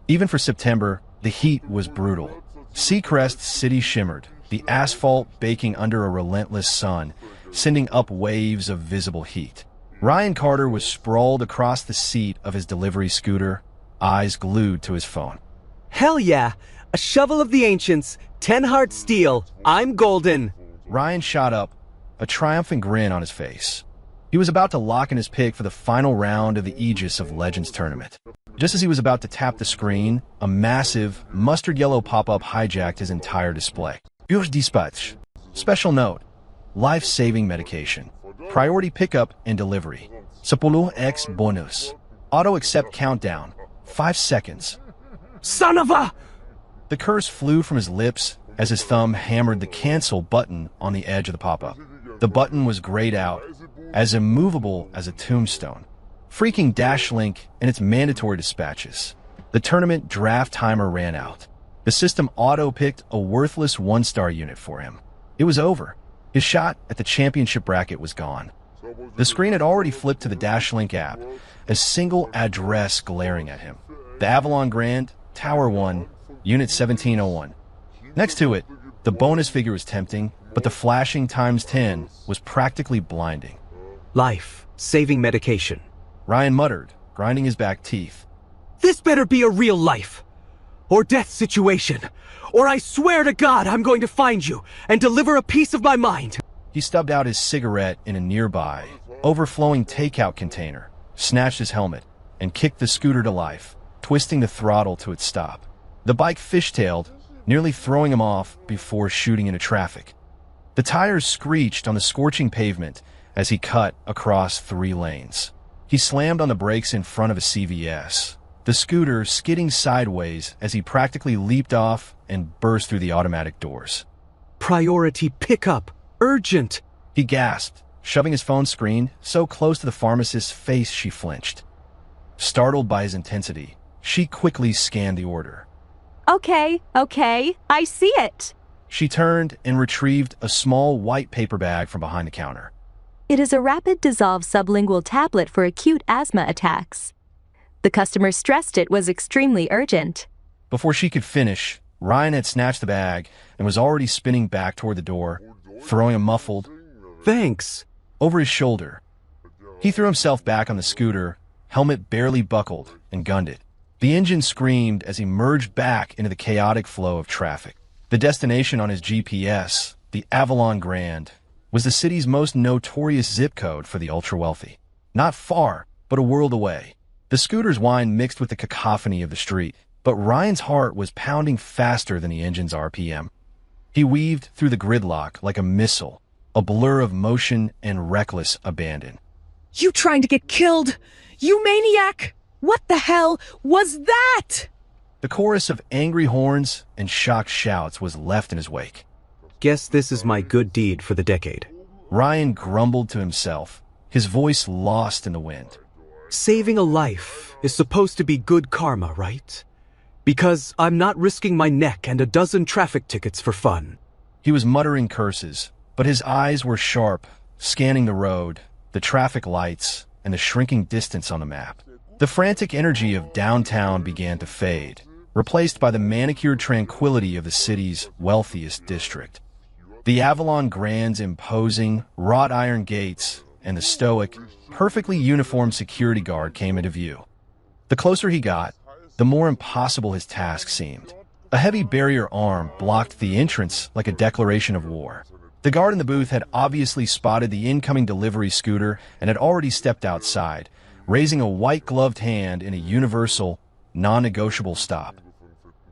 Even for September, the heat was brutal. Seacrest City shimmered, the asphalt baking under a relentless sun, sending up waves of visible heat. Ryan Carter was sprawled across the seat of his delivery scooter, eyes glued to his phone. Hell yeah! A shovel of the ancients, 10 heart steel, I'm golden! Ryan shot up, a triumphant grin on his face. He was about to lock in his pick for the final round of the Aegis of Legends tournament. Just as he was about to tap the screen, a massive, mustard-yellow pop-up hijacked his entire display. Urge dispatch. Special note. Life-saving medication. Priority pickup and delivery. 10x bonus. Auto-accept countdown. 5 seconds. Son of a... The curse flew from his lips as his thumb hammered the cancel button on the edge of the pop-up. The button was grayed out, as immovable as a tombstone. Freaking Dashlink and its mandatory dispatches. The tournament draft timer ran out. The system auto-picked a worthless 1-star unit for him. It was over. His shot at the championship bracket was gone. The screen had already flipped to the Dashlink app, a single address glaring at him. The Avalon Grand, Tower 1, Unit 1701. Next to it, the bonus figure was tempting, but the flashing ×10 was practically blinding. Life-saving medication. Ryan muttered, grinding his back teeth. This better be a real life or death situation, or I swear to God I'm going to find you and deliver a piece of my mind. He stubbed out his cigarette in a nearby, overflowing takeout container, snatched his helmet, and kicked the scooter to life, twisting the throttle to its stop. The bike fishtailed, nearly throwing him off before shooting into traffic. The tires screeched on the scorching pavement as he cut across 3 lanes. He slammed on the brakes in front of a CVS, the scooter skidding sideways as he practically leaped off and burst through the automatic doors. Priority pickup. Urgent. He gasped, shoving his phone screen so close to the pharmacist's face she flinched. Startled by his intensity, she quickly scanned the order. Okay, I see it. She turned and retrieved a small white paper bag from behind the counter. It is a rapid dissolve sublingual tablet for acute asthma attacks. The customer stressed it was extremely urgent. Before she could finish, Ryan had snatched the bag and was already spinning back toward the door, throwing a muffled, "Thanks," over his shoulder. He threw himself back on the scooter, helmet barely buckled, and gunned it. The engine screamed as he merged back into the chaotic flow of traffic. The destination on his GPS, the Avalon Grand, was the city's most notorious zip code for the ultra-wealthy. Not far, but a world away. The scooter's whine mixed with the cacophony of the street, but Ryan's heart was pounding faster than the engine's RPM. He weaved through the gridlock like a missile, a blur of motion and reckless abandon. You trying to get killed? You maniac! What the hell was that? The chorus of angry horns and shocked shouts was left in his wake. Guess this is my good deed for the decade. Ryan grumbled to himself, his voice lost in the wind. Saving a life is supposed to be good karma, right? Because I'm not risking my neck and a dozen traffic tickets for fun. He was muttering curses, but his eyes were sharp, scanning the road, the traffic lights, and the shrinking distance on the map. The frantic energy of downtown began to fade, replaced by the manicured tranquility of the city's wealthiest district. The Avalon Grand's imposing, wrought iron gates and the stoic, perfectly uniformed security guard came into view. The closer he got, the more impossible his task seemed. A heavy barrier arm blocked the entrance like a declaration of war. The guard in the booth had obviously spotted the incoming delivery scooter and had already stepped outside, raising a white-gloved hand in a universal, non-negotiable stop.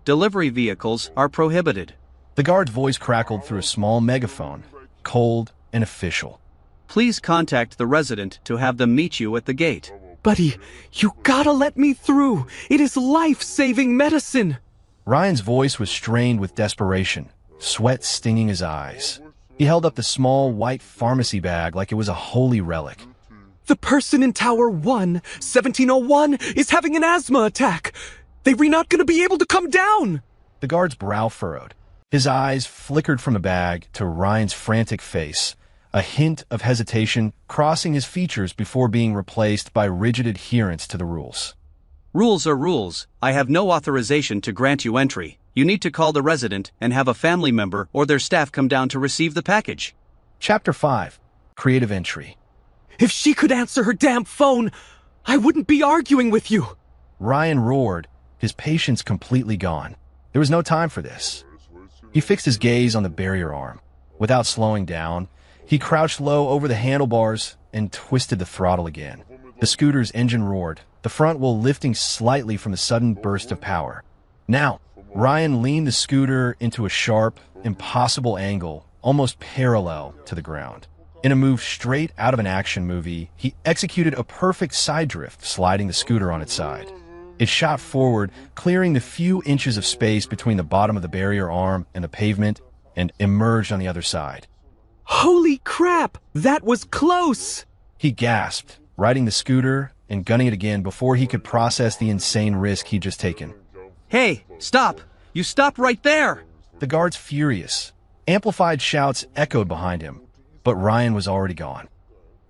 Delivery vehicles are prohibited. The guard's voice crackled through a small megaphone, cold and official. Please contact the resident to have them meet you at the gate. Buddy, you gotta let me through. It is life-saving medicine. Ryan's voice was strained with desperation, sweat stinging his eyes. He held up the small white pharmacy bag like it was a holy relic. The person in Tower 1, 1701, is having an asthma attack. They're not gonna be able to come down. The guard's brow furrowed. His eyes flickered from the bag to Ryan's frantic face, a hint of hesitation crossing his features before being replaced by rigid adherence to the rules. Rules are rules. I have no authorization to grant you entry. You need to call the resident and have a family member or their staff come down to receive the package. Chapter 5. Creative Entry. If she could answer her damn phone, I wouldn't be arguing with you. Ryan roared, his patience completely gone. There was no time for this. He fixed his gaze on the barrier arm. Without slowing down, he crouched low over the handlebars and twisted the throttle again. The scooter's engine roared, the front wheel lifting slightly from the sudden burst of power. Now, Ryan leaned the scooter into a sharp, impossible angle, almost parallel to the ground. In a move straight out of an action movie, he executed a perfect side drift, sliding the scooter on its side. It shot forward, clearing the few inches of space between the bottom of the barrier arm and the pavement, and emerged on the other side. Holy crap! That was close! He gasped, riding the scooter and gunning it again before he could process the insane risk he'd just taken. Hey, stop! You stopped right there! The guard's furious. Amplified shouts echoed behind him, but Ryan was already gone.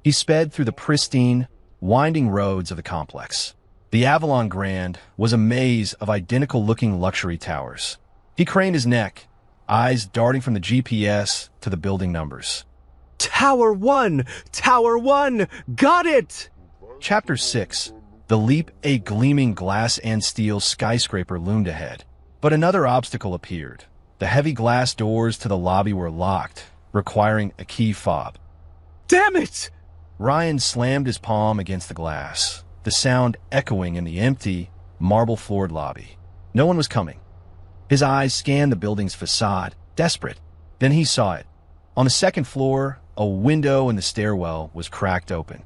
He sped through the pristine, winding roads of the complex. The Avalon Grand was a maze of identical-looking luxury towers. He craned his neck, eyes darting from the GPS to the building numbers. Tower 1! Tower 1! Got it! Chapter 6. The Leap. A gleaming glass and steel skyscraper loomed ahead. But another obstacle appeared. The heavy glass doors to the lobby were locked, requiring a key fob. Damn it! Ryan slammed his palm against the glass, the sound echoing in the empty, marble-floored lobby. No one was coming. His eyes scanned the building's facade, desperate. Then he saw it. On the second floor, a window in the stairwell was cracked open.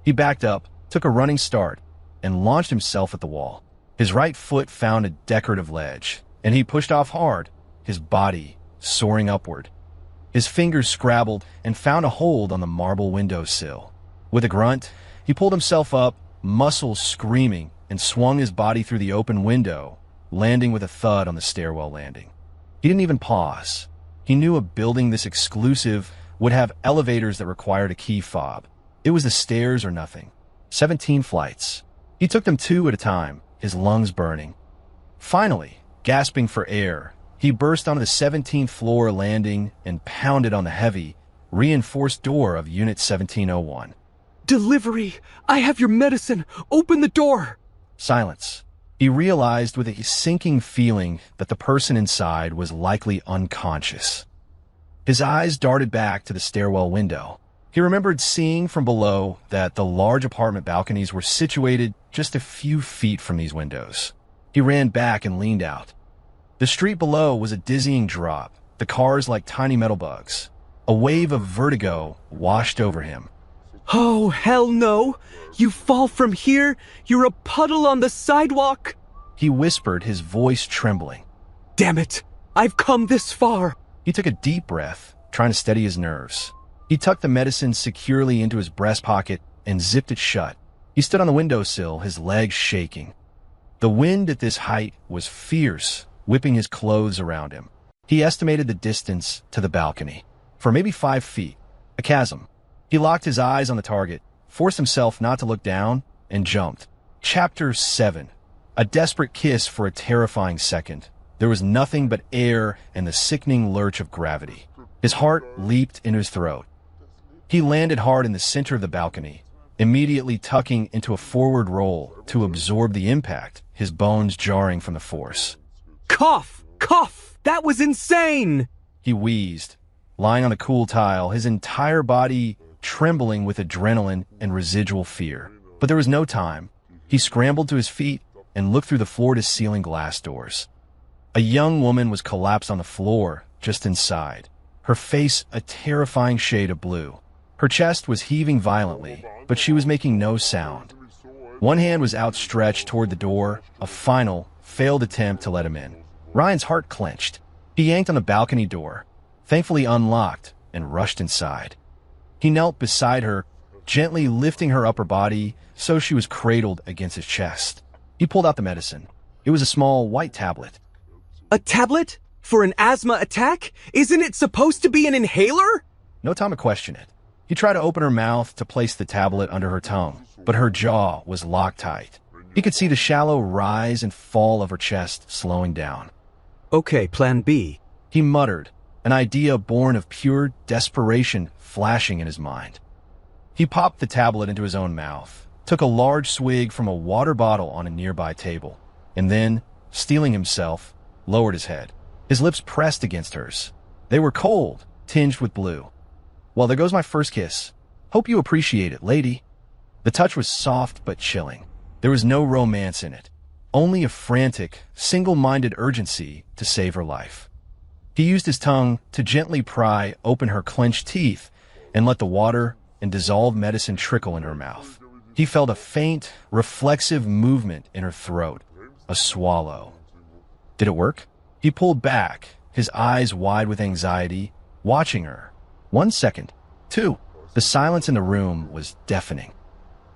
He backed up, took a running start, and launched himself at the wall. His right foot found a decorative ledge, and he pushed off hard, his body soaring upward. His fingers scrabbled and found a hold on the marble windowsill. With a grunt, he pulled himself up, muscles screaming, and swung his body through the open window, landing with a thud on the stairwell landing. He didn't even pause. He knew a building this exclusive would have elevators that required a key fob. It was the stairs or nothing. 17 flights. He took them 2 at a time, his lungs burning. Finally, gasping for air, he burst onto the 17th floor landing and pounded on the heavy, reinforced door of Unit 1701. Delivery! I have your medicine! Open the door! Silence. He realized with a sinking feeling that the person inside was likely unconscious. His eyes darted back to the stairwell window. He remembered seeing from below that the large apartment balconies were situated just a few feet from these windows. He ran back and leaned out. The street below was a dizzying drop, the cars like tiny metal bugs. A wave of vertigo washed over him. Oh, hell no! You fall from here, you're a puddle on the sidewalk! He whispered, his voice trembling. Damn it! I've come this far! He took a deep breath, trying to steady his nerves. He tucked the medicine securely into his breast pocket and zipped it shut. He stood on the windowsill, his legs shaking. The wind at this height was fierce, whipping his clothes around him. He estimated the distance to the balcony. For maybe 5 feet. A chasm. He locked his eyes on the target, forced himself not to look down, and jumped. Chapter 7. A desperate kiss for a terrifying second. There was nothing but air and the sickening lurch of gravity. His heart leaped into his throat. He landed hard in the center of the balcony, immediately tucking into a forward roll to absorb the impact, his bones jarring from the force. Cough! Cough! That was insane! He wheezed, lying on the cool tile, his entire body trembling with adrenaline and residual fear. But there was no time. He scrambled to his feet and looked through the floor-to-ceiling glass doors. A young woman was collapsed on the floor, just inside, her face a terrifying shade of blue. Her chest was heaving violently, but she was making no sound. One hand was outstretched toward the door, a final, failed attempt to let him in. Ryan's heart clenched. He yanked on the balcony door, thankfully unlocked, and rushed inside. He knelt beside her, gently lifting her upper body so she was cradled against his chest. He pulled out the medicine. It was a small white tablet. A tablet? For an asthma attack? Isn't it supposed to be an inhaler? No time to question it. He tried to open her mouth to place the tablet under her tongue, but her jaw was locked tight. He could see the shallow rise and fall of her chest slowing down. Okay, plan B. He muttered, an idea born of pure desperation flashing in his mind. He popped the tablet into his own mouth, took a large swig from a water bottle on a nearby table, and then, steeling himself, lowered his head. His lips pressed against hers. They were cold, tinged with blue. Well, there goes my first kiss. Hope you appreciate it, lady. The touch was soft but chilling. There was no romance in it, only a frantic, single-minded urgency to save her life. He used his tongue to gently pry open her clenched teeth and let the water and dissolved medicine trickle in her mouth. He felt a faint, reflexive movement in her throat, a swallow. Did it work? He pulled back, his eyes wide with anxiety, watching her. 1 second. 2. The silence in the room was deafening.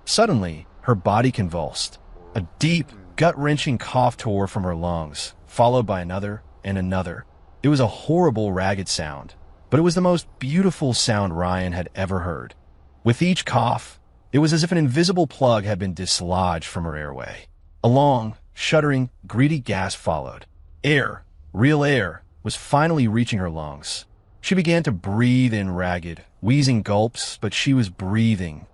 Suddenly, her body convulsed. A deep, gut-wrenching cough tore from her lungs, followed by another and another. It was a horrible, ragged sound, but it was the most beautiful sound Ryan had ever heard. With each cough, it was as if an invisible plug had been dislodged from her airway. A long, shuddering, greedy gasp followed. Air, real air, was finally reaching her lungs. She began to breathe in ragged, wheezing gulps, but she was breathing.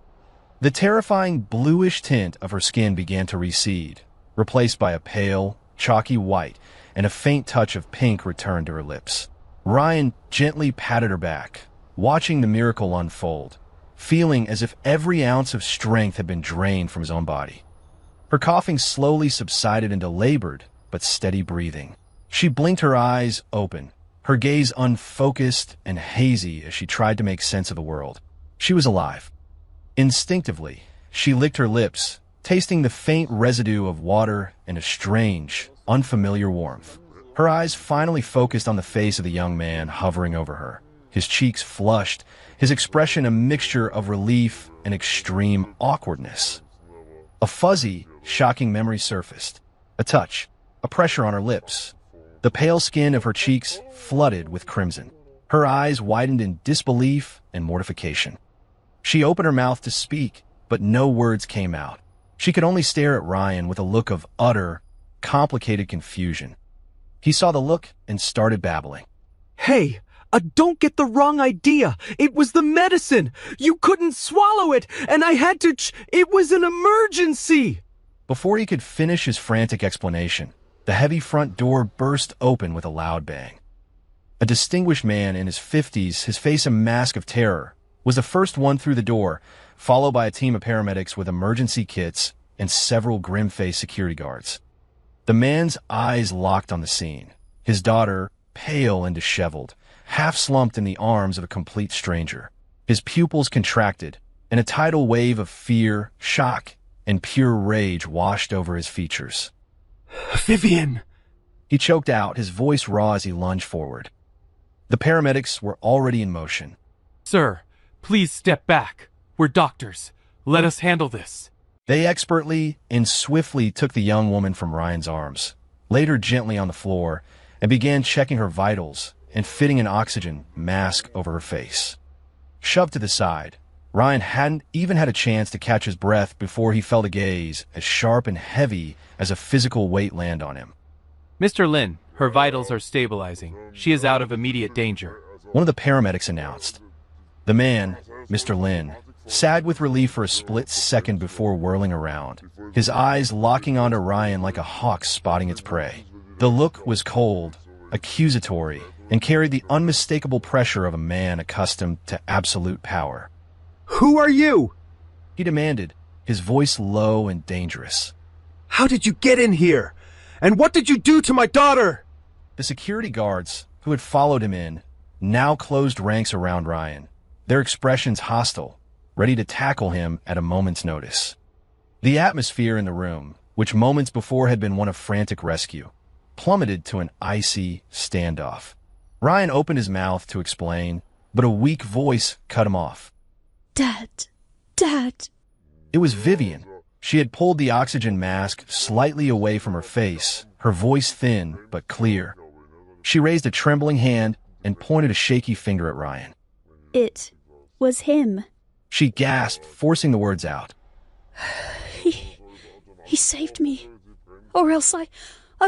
The terrifying bluish tint of her skin began to recede, replaced by a pale, chalky white, and a faint touch of pink returned to her lips. Ryan gently patted her back, watching the miracle unfold, feeling as if every ounce of strength had been drained from his own body. Her coughing slowly subsided into labored but steady breathing. She blinked her eyes open, her gaze unfocused and hazy as she tried to make sense of the world. She was alive. Instinctively, she licked her lips, tasting the faint residue of water and a strange, unfamiliar warmth. Her eyes finally focused on the face of the young man hovering over her. His cheeks flushed, his expression a mixture of relief and extreme awkwardness. A fuzzy, shocking memory surfaced. A touch, a pressure on her lips. The pale skin of her cheeks flooded with crimson. Her eyes widened in disbelief and mortification. She opened her mouth to speak, but no words came out. She could only stare at Ryan with a look of utter, complicated confusion. He saw the look and started babbling. Hey, don't get the wrong idea. It was the medicine. You couldn't swallow it, and I had to it was an emergency. Before he could finish his frantic explanation, the heavy front door burst open with a loud bang. A distinguished man in his 50s, his face a mask of terror, was the first one through the door, followed by a team of paramedics with emergency kits and several grim-faced security guards. The man's eyes locked on the scene, his daughter, pale and disheveled, half-slumped in the arms of a complete stranger. His pupils contracted, and a tidal wave of fear, shock, and pure rage washed over his features. Vivian! He choked out, his voice raw as he lunged forward. The paramedics were already in motion. Sir, please step back. We're doctors. Let us handle this. They expertly and swiftly took the young woman from Ryan's arms, laid her gently on the floor, and began checking her vitals and fitting an oxygen mask over her face. Shoved to the side, Ryan hadn't even had a chance to catch his breath before he felt a gaze as sharp and heavy as a physical weight land on him. Mr. Lin, her vitals are stabilizing. She is out of immediate danger. One of the paramedics announced. The man, Mr. Lin, sagged with relief for a split second before whirling around, his eyes locking onto Ryan like a hawk spotting its prey. The look was cold, accusatory, and carried the unmistakable pressure of a man accustomed to absolute power. Who are you? He demanded, his voice low and dangerous. How did you get in here? And what did you do to my daughter? The security guards, who had followed him in, now closed ranks around Ryan, their expressions hostile, ready to tackle him at a moment's notice. The atmosphere in the room, which moments before had been one of frantic rescue, plummeted to an icy standoff. Ryan opened his mouth to explain, but a weak voice cut him off. Dad. It was Vivian. She had pulled the oxygen mask slightly away from her face, her voice thin but clear. She raised a trembling hand and pointed a shaky finger at Ryan. It was him. She gasped, forcing the words out. He saved me. Or else I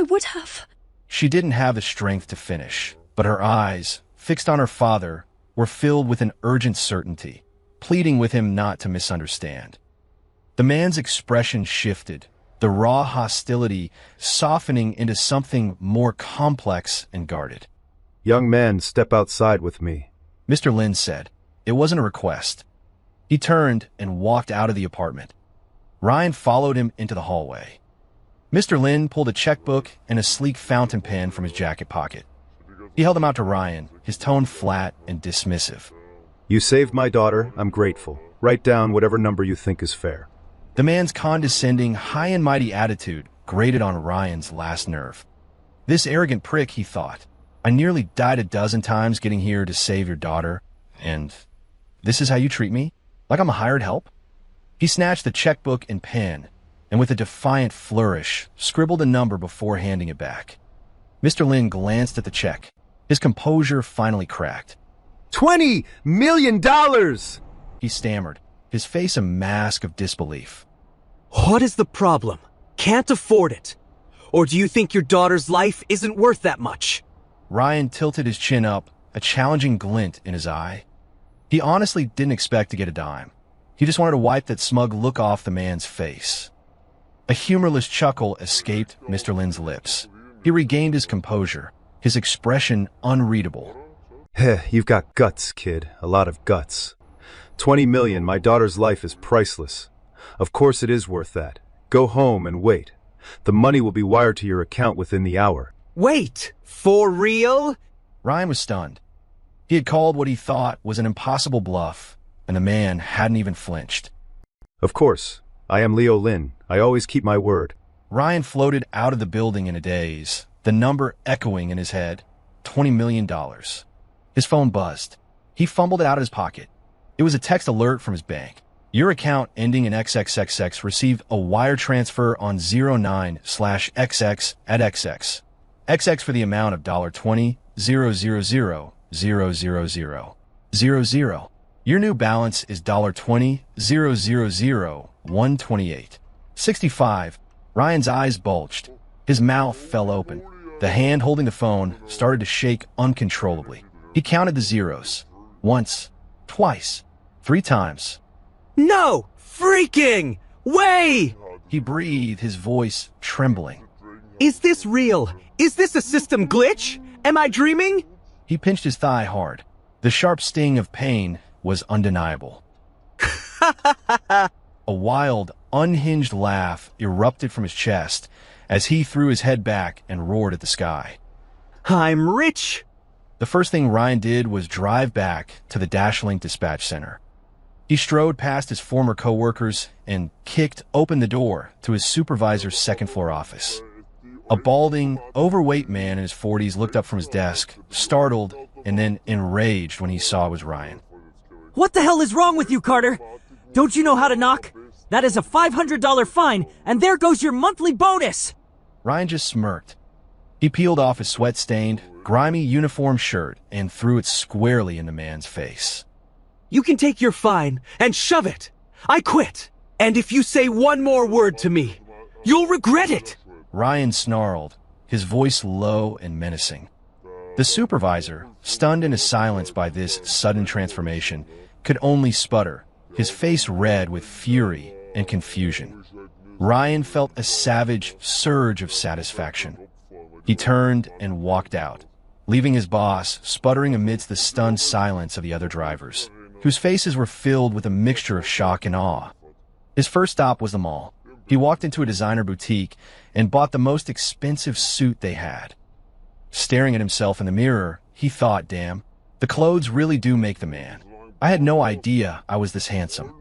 would have. She didn't have the strength to finish, but her eyes, fixed on her father, were filled with an urgent certainty, pleading with him not to misunderstand. The man's expression shifted, the raw hostility softening into something more complex and guarded. Young man, step outside with me, Mr. Lin said. It wasn't a request. He turned and walked out of the apartment. Ryan followed him into the hallway. Mr. Lin pulled a checkbook and a sleek fountain pen from his jacket pocket. He held them out to Ryan, his tone flat and dismissive. You saved my daughter. I'm grateful. Write down whatever number you think is fair. The man's condescending, high and mighty attitude grated on Ryan's last nerve. This arrogant prick, he thought. I nearly died a dozen times getting here to save your daughter, and this is how you treat me? Like I'm a hired help? He snatched the checkbook and pen, and with a defiant flourish, scribbled a number before handing it back. Mr. Lin glanced at the check. His composure finally cracked. $20 million! He stammered, his face a mask of disbelief. What is the problem? Can't afford it? Or do you think your daughter's life isn't worth that much? Ryan tilted his chin up, a challenging glint in his eye. He honestly didn't expect to get a dime. He just wanted to wipe that smug look off the man's face. A humorless chuckle escaped Mr. Lin's lips. He regained his composure, his expression unreadable. Heh, you've got guts, kid. A lot of guts. 20 million, my daughter's life is priceless. Of course it is worth that. Go home and wait. The money will be wired to your account within the hour. Wait, for real? Ryan was stunned. He had called what he thought was an impossible bluff, and the man hadn't even flinched. Of course. I am Leo Lin. I always keep my word. Ryan floated out of the building in a daze, the number echoing in his head. $20 million. His phone buzzed. He fumbled it out of his pocket. It was a text alert from his bank. Your account ending in XXXX received a wire transfer on 09/XX at XX. XX for the amount of $20,000,000,000. Your new balance is $20,000,128. 65. Ryan's eyes bulged. His mouth fell open. The hand holding the phone started to shake uncontrollably. He counted the zeros. Once, twice, 3 times. No! Freaking! Way! He breathed, his voice trembling. Is this real? Is this a system glitch? Am I dreaming? He pinched his thigh hard. The sharp sting of pain was undeniable. A wild, unhinged laugh erupted from his chest as he threw his head back and roared at the sky. I'm rich! The first thing Ryan did was drive back to the Dashlink dispatch center. He strode past his former coworkers and kicked open the door to his supervisor's second-floor office. A balding, overweight man in his 40s looked up from his desk, startled and then enraged when he saw it was Ryan. What the hell is wrong with you, Carter? Don't you know how to knock? That is a $500 fine, and there goes your monthly bonus! Ryan just smirked. He peeled off his sweat-stained, grimy uniform shirt and threw it squarely in the man's face. You can take your fine and shove it. I quit. And if you say one more word to me, you'll regret it. Ryan snarled, his voice low and menacing. The supervisor, stunned into silence by this sudden transformation, could only sputter, his face red with fury and confusion. Ryan felt a savage surge of satisfaction. He turned and walked out, leaving his boss sputtering amidst the stunned silence of the other drivers, whose faces were filled with a mixture of shock and awe. His first stop was the mall. He walked into a designer boutique and bought the most expensive suit they had. Staring at himself in the mirror, he thought, damn, the clothes really do make the man. I had no idea I was this handsome.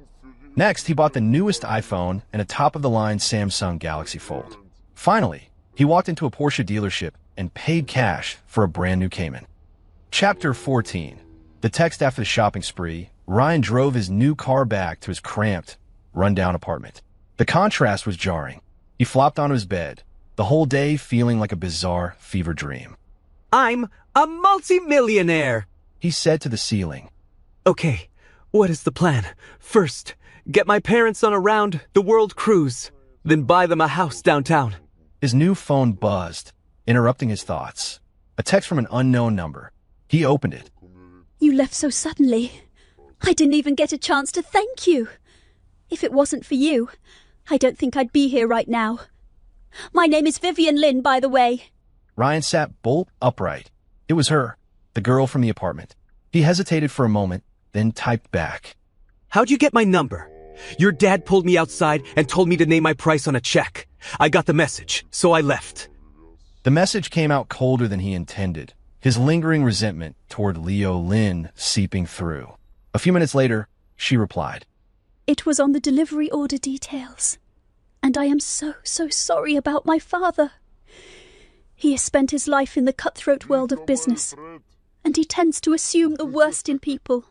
Next, he bought the newest iPhone and a top-of-the-line Samsung Galaxy Fold. Finally, he walked into a Porsche dealership and paid cash for a brand new Cayman. Chapter 14. The text after the shopping spree, Ryan drove his new car back to his cramped, run-down apartment. The contrast was jarring. He flopped onto his bed, the whole day feeling like a bizarre fever dream. I'm a multi-millionaire, he said to the ceiling. Okay, what is the plan? First, get my parents on a round-the-world cruise. Then buy them a house downtown. His new phone buzzed, interrupting his thoughts. A text from an unknown number. He opened it. You left so suddenly. I didn't even get a chance to thank you. If it wasn't for you, I don't think I'd be here right now. My name is Vivian Lynn, by the way. Ryan sat bolt upright. It was her, the girl from the apartment. He hesitated for a moment, then typed back. How'd you get my number? Your dad pulled me outside and told me to name my price on a check. I got the message, so I left. The message came out colder than he intended, his lingering resentment toward Leo Lynn seeping through. A few minutes later, she replied. It was on the delivery order details. And I am so sorry about my father. He has spent his life in the cutthroat world of business, and he tends to assume the worst in people.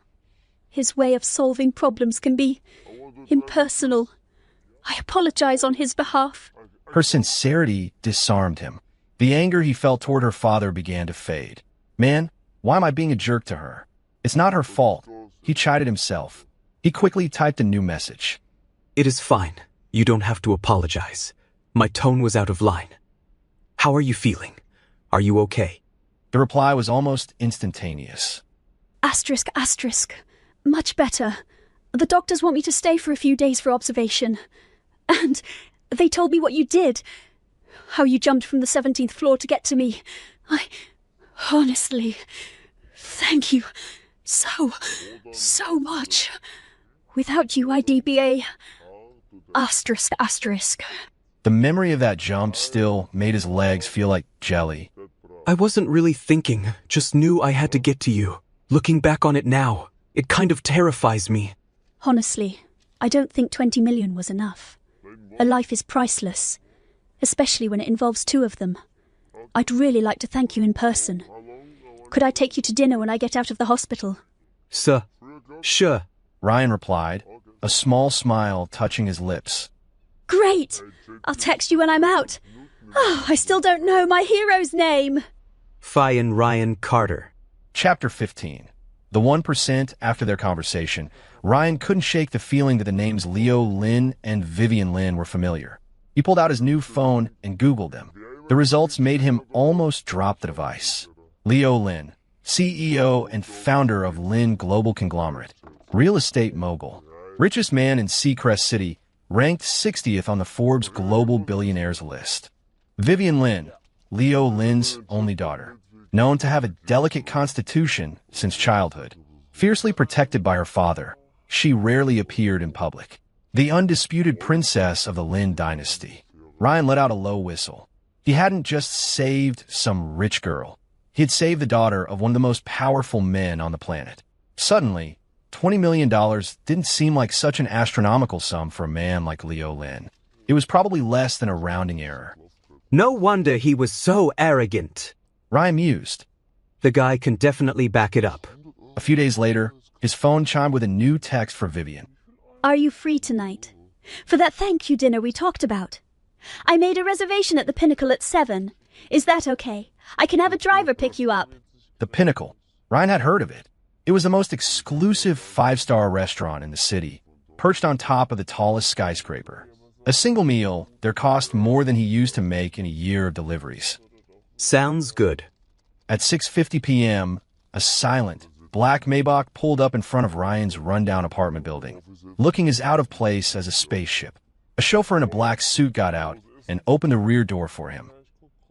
His way of solving problems can be impersonal. I apologize on his behalf. Her sincerity disarmed him. The anger he felt toward her father began to fade. Man, why am I being a jerk to her? It's not her fault. He chided himself. He quickly typed a new message. It is fine. You don't have to apologize. My tone was out of line. How are you feeling? Are you okay? The reply was almost instantaneous. Asterisk, asterisk. Much better. The doctors want me to stay for a few days for observation. And they told me what you did. How you jumped from the 17th floor to get to me. Honestly, thank you so much. Without you, I'd be a... Asterisk, asterisk. The memory of that jump still made his legs feel like jelly. I wasn't really thinking, just knew I had to get to you. Looking back on it now, it kind of terrifies me. Honestly, I don't think 20 million was enough. A life is priceless, especially when it involves two of them. I'd really like to thank you in person. Could I take you to dinner when I get out of the hospital? Sure. Ryan replied, a small smile touching his lips. Great! I'll text you when I'm out. Oh, I still don't know my hero's name. Fyan Ryan Carter. Chapter 15. The 1% after their conversation, Ryan couldn't shake the feeling that the names Leo Lynn and Vivian Lynn were familiar. He pulled out his new phone and Googled them. The results made him almost drop the device. Leo Lynn, CEO and founder of Lynn Global Conglomerate, real estate mogul, richest man in Seacrest City, ranked 60th on the Forbes Global Billionaires list. Vivian Lynn, Leo Lynn's only daughter, known to have a delicate constitution since childhood. Fiercely protected by her father, she rarely appeared in public. The undisputed princess of the Lynn dynasty. Ryan let out a low whistle. He hadn't just saved some rich girl. He had saved the daughter of one of the most powerful men on the planet. Suddenly, $20 million didn't seem like such an astronomical sum for a man like Leo Lynn. It was probably less than a rounding error. No wonder he was so arrogant. Ryan mused. The guy can definitely back it up. A few days later, his phone chimed with a new text for Vivian. Are you free tonight? For that thank you dinner we talked about. I made a reservation at the Pinnacle at 7. Is that okay? I can have a driver pick you up. The Pinnacle. Ryan had heard of it. It was the most exclusive 5-star restaurant in the city, perched on top of the tallest skyscraper. A single meal there cost more than he used to make in a year of deliveries. Sounds good. At 6:50 p.m., a silent, black Maybach pulled up in front of Ryan's rundown apartment building, looking as out of place as a spaceship. A chauffeur in a black suit got out and opened the rear door for him.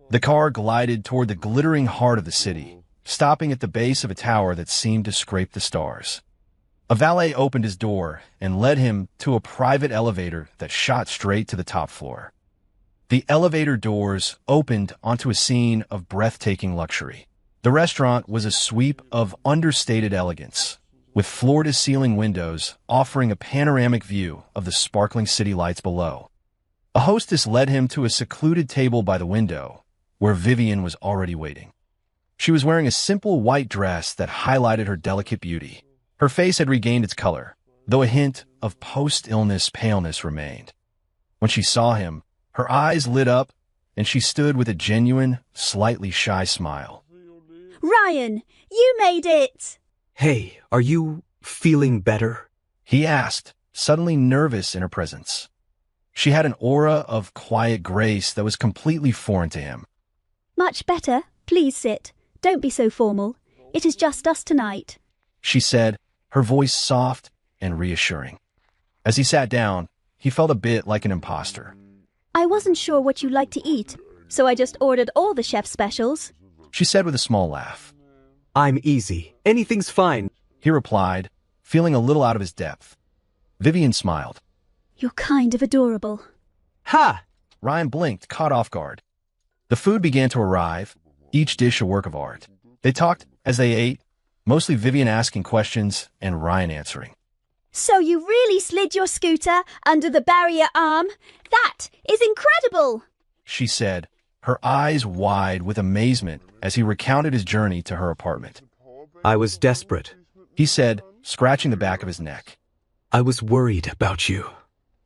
The car glided toward the glittering heart of the city, stopping at the base of a tower that seemed to scrape the stars. A valet opened his door and led him to a private elevator that shot straight to the top floor. The elevator doors opened onto a scene of breathtaking luxury. The restaurant was a sweep of understated elegance, with floor-to-ceiling windows offering a panoramic view of the sparkling city lights below. A hostess led him to a secluded table by the window, where Vivian was already waiting. She was wearing a simple white dress that highlighted her delicate beauty. Her face had regained its color, though a hint of post-illness paleness remained. When she saw him, her eyes lit up, and she stood with a genuine, slightly shy smile. Ryan, you made it! Hey, are you feeling better? He asked, suddenly nervous in her presence. She had an aura of quiet grace that was completely foreign to him. Much better. Please sit. Don't be so formal. It is just us tonight. She said, her voice soft and reassuring. As he sat down, he felt a bit like an imposter. I wasn't sure what you'd like to eat, so I just ordered all the chef's specials. She said with a small laugh. I'm easy. Anything's fine. He replied, feeling a little out of his depth. Vivian smiled. You're kind of adorable. Ha! Ryan blinked, caught off guard. The food began to arrive, each dish a work of art. They talked as they ate, mostly Vivian asking questions and Ryan answering. So you really slid your scooter under the barrier arm? That is incredible! She said, her eyes wide with amazement as he recounted his journey to her apartment. I was desperate. He said, scratching the back of his neck. I was worried about you.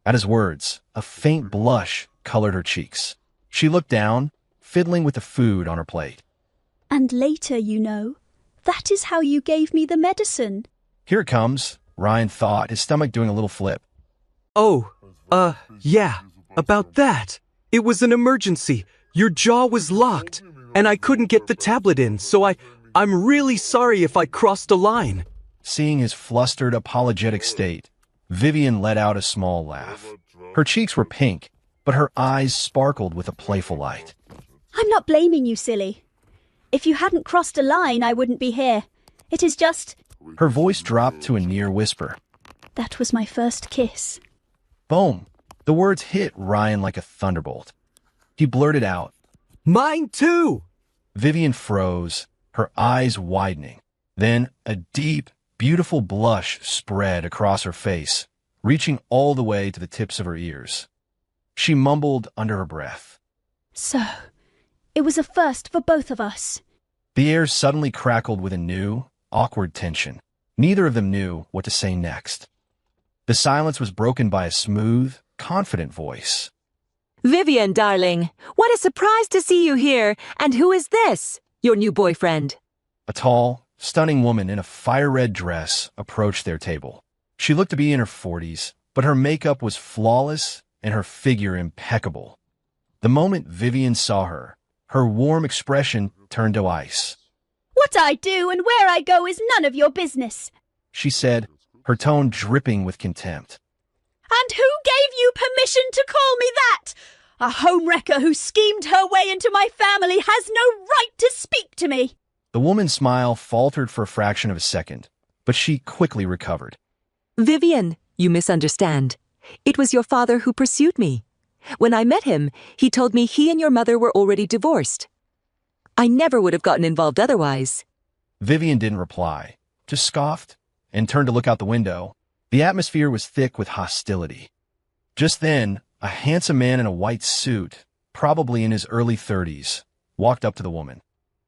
At his words, a faint blush colored her cheeks. She looked down, fiddling with the food on her plate. And later, you know, that is how you gave me the medicine. Here it comes, Ryan thought, his stomach doing a little flip. Oh, yeah, about that. It was an emergency. Your jaw was locked, and I couldn't get the tablet in, so I'm really sorry if I crossed a line. Seeing his flustered, apologetic state, Vivian let out a small laugh. Her cheeks were pink, but her eyes sparkled with a playful light. I'm not blaming you, silly. If you hadn't crossed a line, I wouldn't be here. It is just... Her voice dropped to a near whisper. That was my first kiss. Boom! The words hit Ryan like a thunderbolt. He blurted out, Mine too! Vivian froze, her eyes widening. Then a deep, beautiful blush spread across her face, reaching all the way to the tips of her ears. She mumbled under her breath. So, it was a first for both of us. The air suddenly crackled with a new, awkward tension. Neither of them knew what to say next. The silence was broken by a smooth, confident voice. Vivian, darling, what a surprise to see you here. And who is this? Your new boyfriend? A tall, stunning woman in a fire-red dress approached their table. She looked to be in her 40s, but her makeup was flawless and her figure impeccable. The moment Vivian saw her, her warm expression turned to ice. What I do and where I go is none of your business, She said, her tone dripping with contempt. And who gave you permission to call me that? A homewrecker who schemed her way into my family has no right to speak to me. The woman's smile faltered for a fraction of a second, but she quickly recovered. Vivian, you misunderstand. It was your father who pursued me. When I met him, he told me he and your mother were already divorced. I never would have gotten involved otherwise. Vivian didn't reply, just scoffed and turned to look out the window. The atmosphere was thick with hostility. Just then, a handsome man in a white suit, probably in his early 30s, walked up to the woman.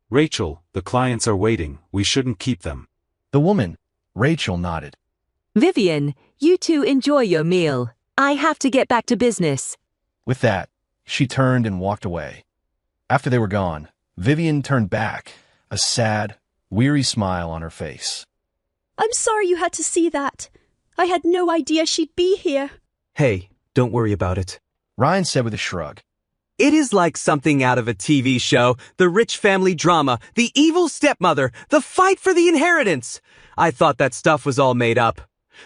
Rachel, the clients are waiting. We shouldn't keep them. The woman, Rachel, nodded. Vivian, you two enjoy your meal. I have to get back to business. With that, she turned and walked away. After they were gone, Vivian turned back, a sad, weary smile on her face. I'm sorry you had to see that. I had no idea she'd be here. Hey, don't worry about it. Ryan said with a shrug. It is like something out of a TV show, the rich family drama, the evil stepmother, the fight for the inheritance. I thought that stuff was all made up.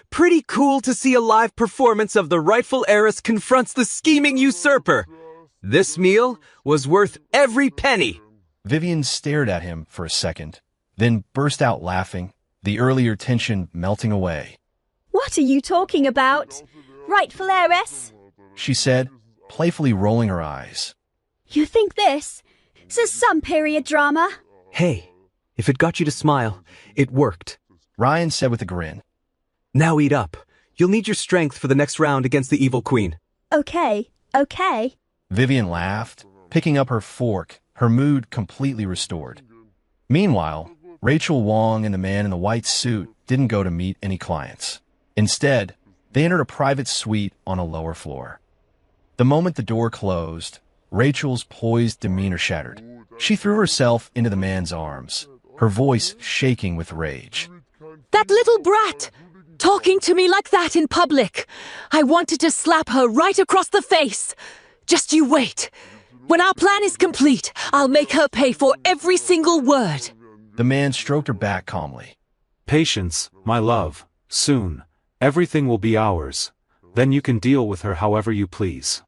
Pretty cool to see a live performance of the rightful heiress confronts the scheming usurper. This meal was worth every penny. Vivian stared at him for a second, then burst out laughing, the earlier tension melting away. What are you talking about? Rightful heiress? She said, playfully rolling her eyes. You think this is some period drama? Hey, if it got you to smile, it worked. Ryan said with a grin. Now eat up. You'll need your strength for the next round against the evil queen. Okay. Vivian laughed, picking up her fork, her mood completely restored. Meanwhile, Rachel Wong and the man in the white suit didn't go to meet any clients. Instead, they entered a private suite on a lower floor. The moment the door closed, Rachel's poised demeanor shattered. She threw herself into the man's arms, her voice shaking with rage. That little brat! Talking to me like that in public. I wanted to slap her right across the face. Just you wait. When our plan is complete, I'll make her pay for every single word. The man stroked her back calmly. Patience, my love. Soon, everything will be ours. Then you can deal with her however you please.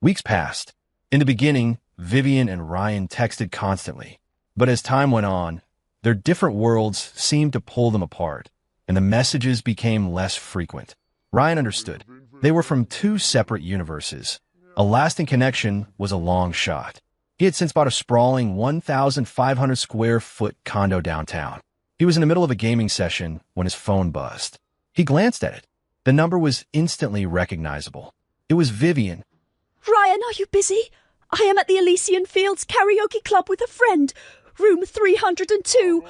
Weeks passed. In the beginning, Vivian and Ryan texted constantly. But as time went on, their different worlds seemed to pull them apart, and the messages became less frequent. Ryan understood. They were from two separate universes. A lasting connection was a long shot. He had since bought a sprawling 1,500 square foot condo downtown. He was in the middle of a gaming session when his phone buzzed. He glanced at it. The number was instantly recognizable. It was Vivian. Ryan, are you busy? I am at the Elysian Fields Karaoke Club with a friend. Room 302.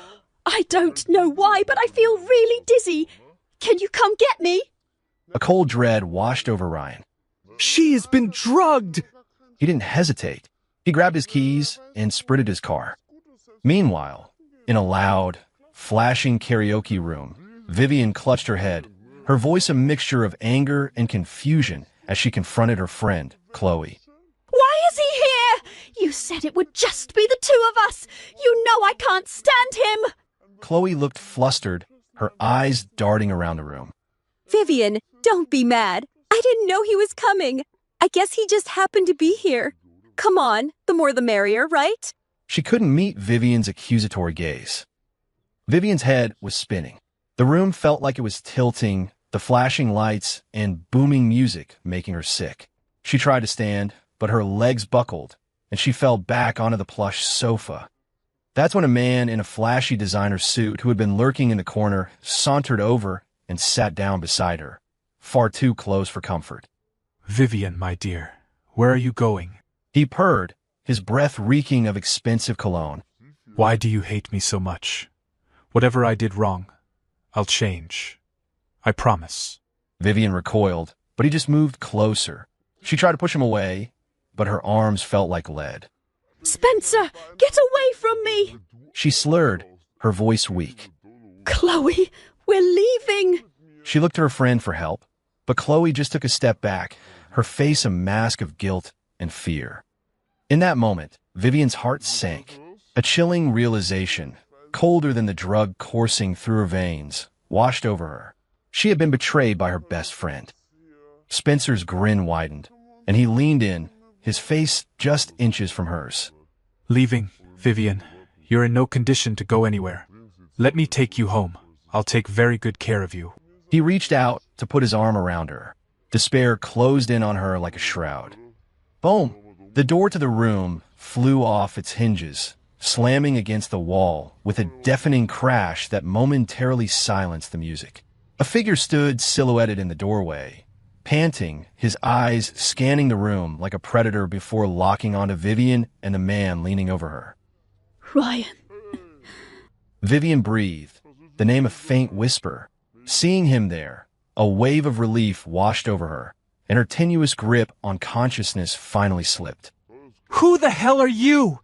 I don't know why, but I feel really dizzy. Can you come get me? A cold dread washed over Ryan. She has been drugged! He didn't hesitate. He grabbed his keys and sprinted his car. Meanwhile, in a loud, flashing karaoke room, Vivian clutched her head, her voice a mixture of anger and confusion as she confronted her friend, Chloe. Why is he here? You said it would just be the two of us. You know I can't stand him. Chloe looked flustered, her eyes darting around the room. Vivian, don't be mad. I didn't know he was coming. I guess he just happened to be here. Come on, the more the merrier, right? She couldn't meet Vivian's accusatory gaze. Vivian's head was spinning. The room felt like it was tilting, the flashing lights and booming music making her sick. She tried to stand, but her legs buckled, and she fell back onto the plush sofa. That's when a man in a flashy designer suit who had been lurking in the corner sauntered over and sat down beside her, far too close for comfort. Vivian, my dear, where are you going? He purred, his breath reeking of expensive cologne. Why do you hate me so much? Whatever I did wrong, I'll change. I promise. Vivian recoiled, but he just moved closer. She tried to push him away, but her arms felt like lead. Spencer, get away from me! She slurred, her voice weak. Chloe, we're leaving! She looked to her friend for help, but Chloe just took a step back, her face a mask of guilt and fear. In that moment, Vivian's heart sank. A chilling realization, colder than the drug coursing through her veins, washed over her. She had been betrayed by her best friend. Spencer's grin widened, and he leaned in, his face just inches from hers. Leaving, Vivian. You're in no condition to go anywhere. Let me take you home. I'll take very good care of you. He reached out to put his arm around her. Despair closed in on her like a shroud. Boom! The door to the room flew off its hinges, slamming against the wall with a deafening crash that momentarily silenced the music. A figure stood silhouetted in the doorway, panting, his eyes scanning the room like a predator before locking onto Vivian and the man leaning over her. Ryan. Vivian breathed, the name a faint whisper. Seeing him there, a wave of relief washed over her, and her tenuous grip on consciousness finally slipped. Who the hell are you?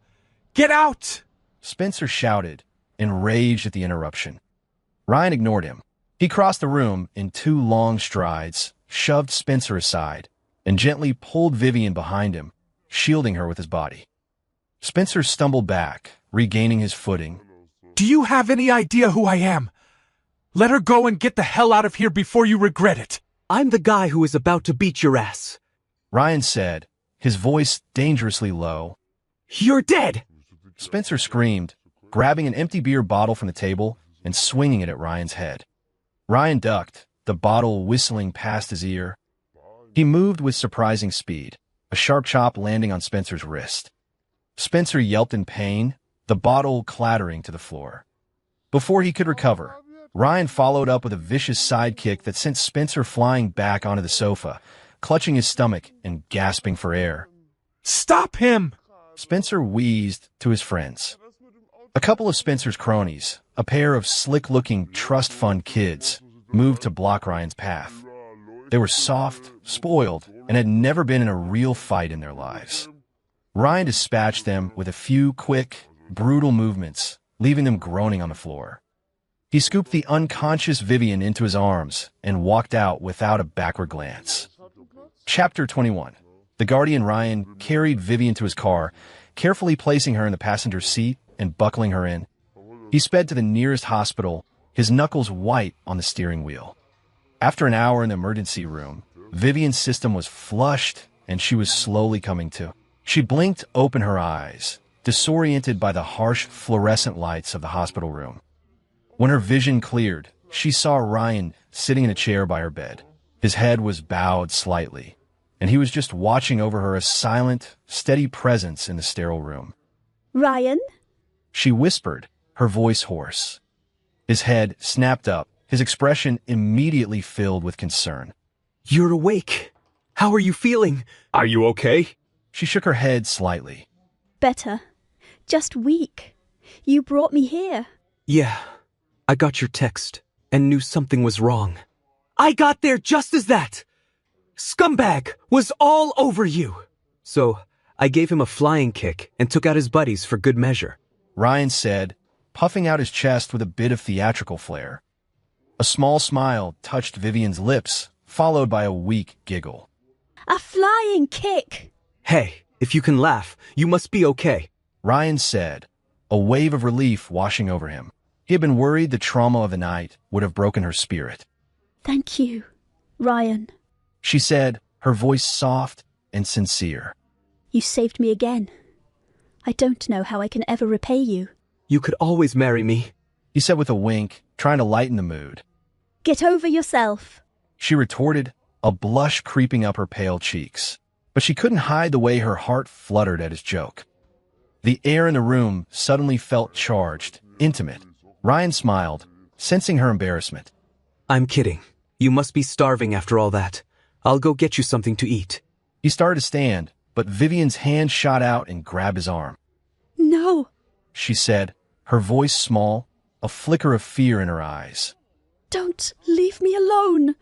Get out! Spencer shouted, enraged at the interruption. Ryan ignored him. He crossed the room in 2 long strides, shoved Spencer aside, and gently pulled Vivian behind him, shielding her with his body. Spencer stumbled back, regaining his footing. Do you have any idea who I am? Let her go and get the hell out of here before you regret it. I'm the guy who is about to beat your ass. Ryan said, his voice dangerously low. You're dead! Spencer screamed, grabbing an empty beer bottle from the table and swinging it at Ryan's head. Ryan ducked, the bottle whistling past his ear. He moved with surprising speed, a sharp chop landing on Spencer's wrist. Spencer yelped in pain, the bottle clattering to the floor. Before he could recover, Ryan followed up with a vicious sidekick that sent Spencer flying back onto the sofa, clutching his stomach and gasping for air. Stop him! Spencer wheezed to his friends. A couple of Spencer's cronies, a pair of slick-looking trust fund kids, moved to block Ryan's path. They were soft, spoiled, and had never been in a real fight in their lives. Ryan dispatched them with a few quick, brutal movements, leaving them groaning on the floor. He scooped the unconscious Vivian into his arms and walked out without a backward glance. Chapter 21. The guardian Ryan carried Vivian to his car, carefully placing her in the passenger seat and buckling her in. He sped to the nearest hospital, his knuckles white on the steering wheel. After an hour in the emergency room, Vivian's system was flushed and she was slowly coming to. She blinked open her eyes, disoriented by the harsh fluorescent lights of the hospital room. When her vision cleared, she saw Ryan sitting in a chair by her bed. His head was bowed slightly, and he was just watching over her, a silent, steady presence in the sterile room. Ryan? She whispered, her voice hoarse. His head snapped up, his expression immediately filled with concern. You're awake. How are you feeling? Are you okay? She shook her head slightly. Better. Just weak. You brought me here. Yeah, I got your text and knew something was wrong. I got there just as that scumbag was all over you. So I gave him a flying kick and took out his buddies for good measure. Ryan said, puffing out his chest with a bit of theatrical flair. A small smile touched Vivian's lips, followed by a weak giggle. A flying kick! Hey, if you can laugh, you must be okay. Ryan said, a wave of relief washing over him. He had been worried the trauma of the night would have broken her spirit. Thank you, Ryan. She said, her voice soft and sincere. You saved me again. I don't know how I can ever repay you. You could always marry me, he said with a wink, trying to lighten the mood. Get over yourself, she retorted, a blush creeping up her pale cheeks. But she couldn't hide the way her heart fluttered at his joke. The air in the room suddenly felt charged, intimate. Ryan smiled, sensing her embarrassment. I'm kidding. You must be starving after all that. I'll go get you something to eat. He started to stand, but Vivian's hand shot out and grabbed his arm. No, she said, her voice small, a flicker of fear in her eyes. Don't leave me alone.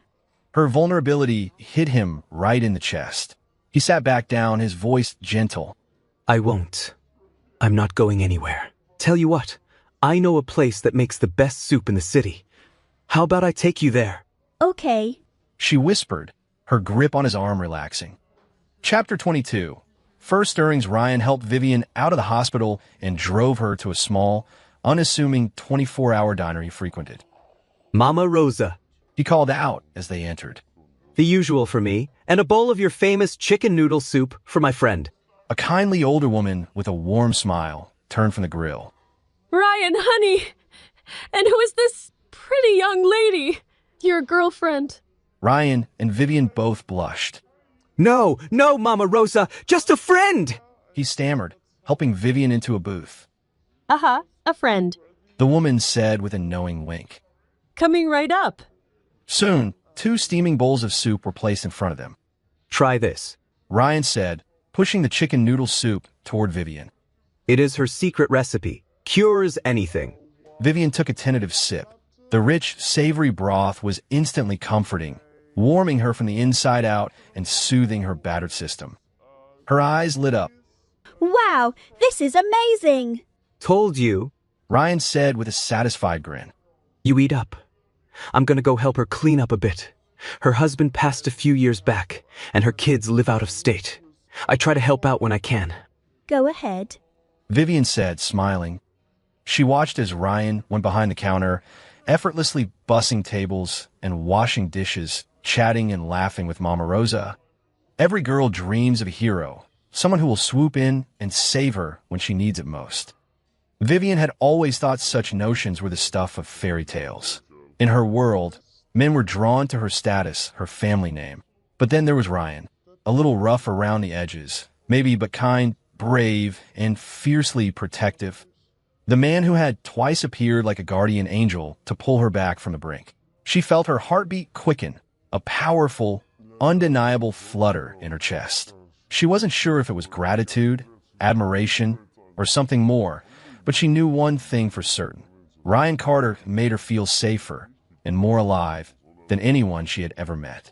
Her vulnerability hit him right in the chest. He sat back down, his voice gentle. I won't. I'm not going anywhere. Tell you what, I know a place that makes the best soup in the city. How about I take you there? Okay, she whispered, her grip on his arm relaxing. Chapter 22. First stirrings, Ryan helped Vivian out of the hospital and drove her to a small, unassuming 24-hour diner he frequented. Mama Rosa, he called out as they entered. The usual for me, and a bowl of your famous chicken noodle soup for my friend. A kindly older woman with a warm smile turned from the grill. Ryan, honey! And who is this pretty young lady? Your girlfriend. Ryan and Vivian both blushed. No, Mama Rosa, just a friend! He stammered, helping Vivian into a booth. A friend. The woman said with a knowing wink. Coming right up. Soon, 2 steaming bowls of soup were placed in front of them. Try this, Ryan said, pushing the chicken noodle soup toward Vivian. It is her secret recipe. Cures anything. Vivian took a tentative sip. The rich, savory broth was instantly comforting, warming her from the inside out and soothing her battered system. Her eyes lit up. Wow, this is amazing! Told you, Ryan said with a satisfied grin. You eat up. I'm gonna go help her clean up a bit. Her husband passed a few years back, and her kids live out of state. I try to help out when I can. Go ahead, Vivian said, smiling. She watched as Ryan went behind the counter, effortlessly bussing tables and washing dishes, chatting and laughing with Mama Rosa. Every girl dreams of a hero, someone who will swoop in and save her when she needs it most. Vivian had always thought such notions were the stuff of fairy tales. In her world, men were drawn to her status, her family name. But then there was Ryan, a little rough around the edges, maybe, but kind, brave, and fiercely protective. The man who had twice appeared like a guardian angel to pull her back from the brink. She felt her heartbeat quicken, a powerful, undeniable flutter in her chest. She wasn't sure if it was gratitude, admiration, or something more, but she knew one thing for certain. Ryan Carter made her feel safer and more alive than anyone she had ever met.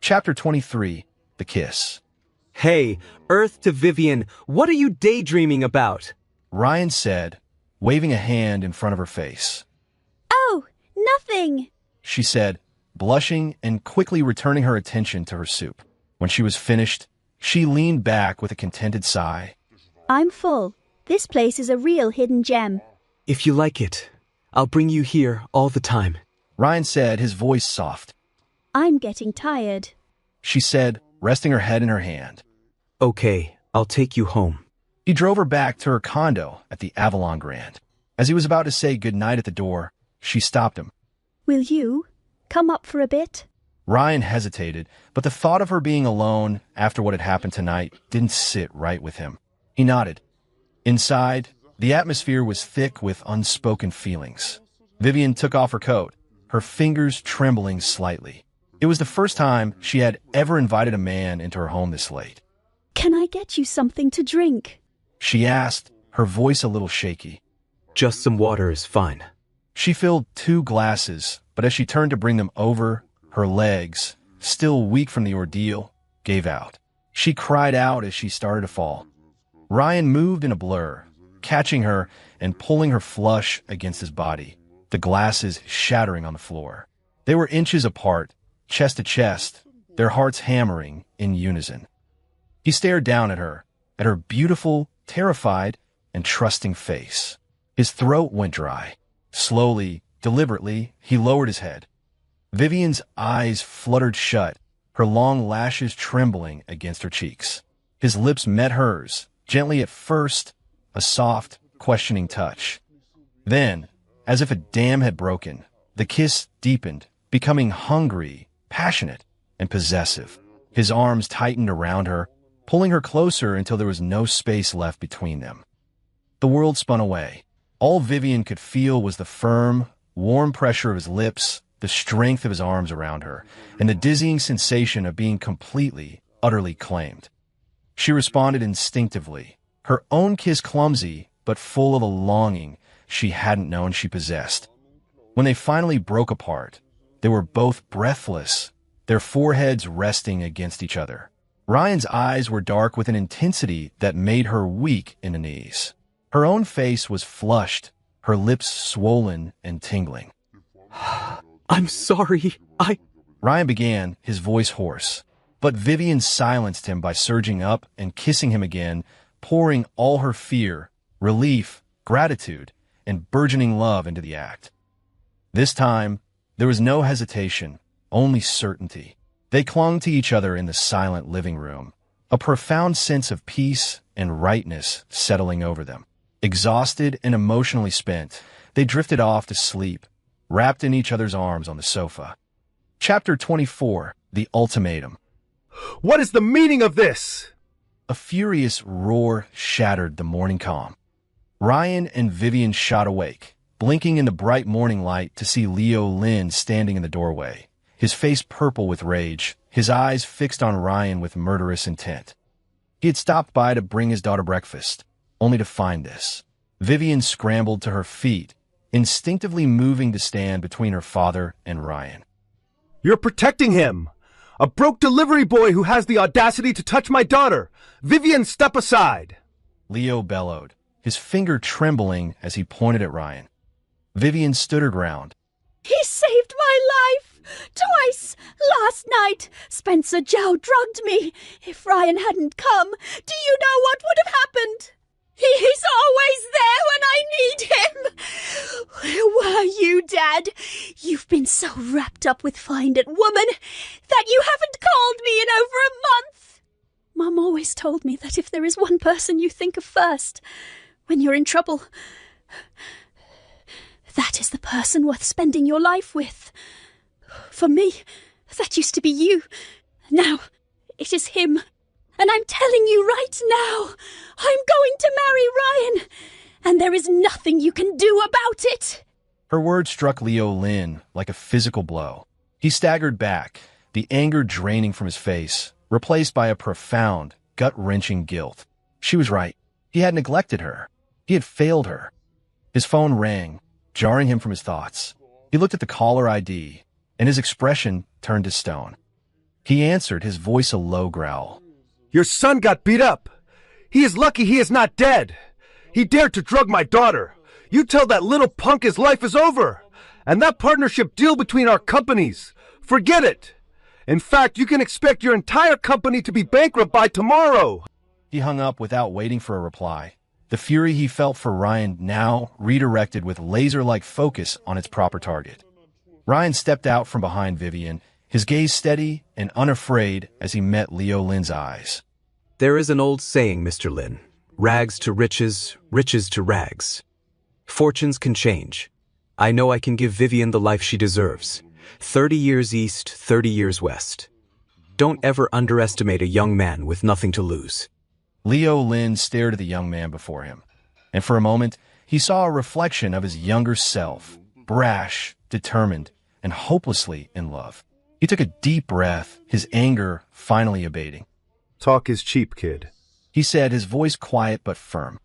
Chapter 23. The Kiss. Hey, Earth to Vivian, what are you daydreaming about? Ryan said, waving a hand in front of her face. Oh, nothing, she said, blushing and quickly returning her attention to her soup. When she was finished, she leaned back with a contented sigh. I'm full. This place is a real hidden gem. If you like it, I'll bring you here all the time, Ryan said, his voice soft. I'm getting tired, she said, resting her head in her hand. Okay, I'll take you home. He drove her back to her condo at the Avalon Grand. As he was about to say goodnight at the door, she stopped him. Will you come up for a bit? Ryan hesitated, but the thought of her being alone after what had happened tonight didn't sit right with him. He nodded. Inside, the atmosphere was thick with unspoken feelings. Vivian took off her coat, her fingers trembling slightly. It was the first time she had ever invited a man into her home this late. Can I get you something to drink? She asked, her voice a little shaky. Just some water is fine. She filled 2 glasses, but as she turned to bring them over, her legs, still weak from the ordeal, gave out. She cried out as she started to fall. Ryan moved in a blur, catching her and pulling her flush against his body, the glasses shattering on the floor. They were inches apart, chest to chest, their hearts hammering in unison. He stared down at her beautiful, terrified, and trusting face. His throat went dry. Slowly, deliberately, he lowered his head. Vivian's eyes fluttered shut, her long lashes trembling against her cheeks. His lips met hers, gently at first, a soft, questioning touch. Then, as if a dam had broken, the kiss deepened, becoming hungry, passionate, and possessive. His arms tightened around her, pulling her closer until there was no space left between them. The world spun away. All Vivian could feel was the firm, warm pressure of his lips, the strength of his arms around her, and the dizzying sensation of being completely, utterly claimed. She responded instinctively, her own kiss clumsy, but full of a longing she hadn't known she possessed. When they finally broke apart, they were both breathless, their foreheads resting against each other. Ryan's eyes were dark with an intensity that made her weak in the knees. Her own face was flushed, her lips swollen and tingling. I'm sorry, Ryan began, his voice hoarse. But Vivian silenced him by surging up and kissing him again, pouring all her fear, relief, gratitude, and burgeoning love into the act. This time, there was no hesitation, only certainty. They clung to each other in the silent living room, a profound sense of peace and rightness settling over them. Exhausted and emotionally spent, they drifted off to sleep, wrapped in each other's arms on the sofa. Chapter 24, The Ultimatum. What is the meaning of this? A furious roar shattered the morning calm. Ryan and Vivian shot awake, blinking in the bright morning light to see Leo Lin standing in the doorway, his face purple with rage, his eyes fixed on Ryan with murderous intent. He had stopped by to bring his daughter breakfast, only to find this. Vivian scrambled to her feet, instinctively moving to stand between her father and Ryan. You're protecting him! A broke delivery boy who has the audacity to touch my daughter! Vivian, step aside! Leo bellowed, his finger trembling as he pointed at Ryan. Vivian stood her ground. He saved my life! Twice! Last night, Spencer Joe drugged me. If Ryan hadn't come, do you know what would have happened? He's always there when I need him. Where were you, Dad? You've been so wrapped up with Find It Woman that you haven't called me in over a month. Mum always told me that if there is one person you think of first when you're in trouble, that is the person worth spending your life with. For me, that used to be you. Now, it is him. And I'm telling you right now, I'm going to marry Ryan, and there is nothing you can do about it. Her words struck Leo Lin like a physical blow. He staggered back, the anger draining from his face, replaced by a profound, gut-wrenching guilt. She was right. He had neglected her. He had failed her. His phone rang, jarring him from his thoughts. He looked at the caller ID, and his expression turned to stone. He answered, his voice a low growl. Your son got beat up. He is lucky he is not dead. He dared to drug my daughter. You tell that little punk his life is over. And that partnership deal between our companies, forget it. In fact, you can expect your entire company to be bankrupt by tomorrow. He hung up without waiting for a reply. The fury he felt for Ryan now redirected with laser-like focus on its proper target. Ryan stepped out from behind Vivian, his gaze steady and unafraid as he met Leo Lin's eyes. There is an old saying, Mr. Lin. Rags to riches, riches to rags. Fortunes can change. I know I can give Vivian the life she deserves. 30 years east, 30 years west. Don't ever underestimate a young man with nothing to lose. Leo Lin stared at the young man before him, and for a moment he saw a reflection of his younger self, brash, determined, and hopelessly in love. He took a deep breath, his anger finally abating. Talk is cheap, kid. He said, his voice quiet but firm.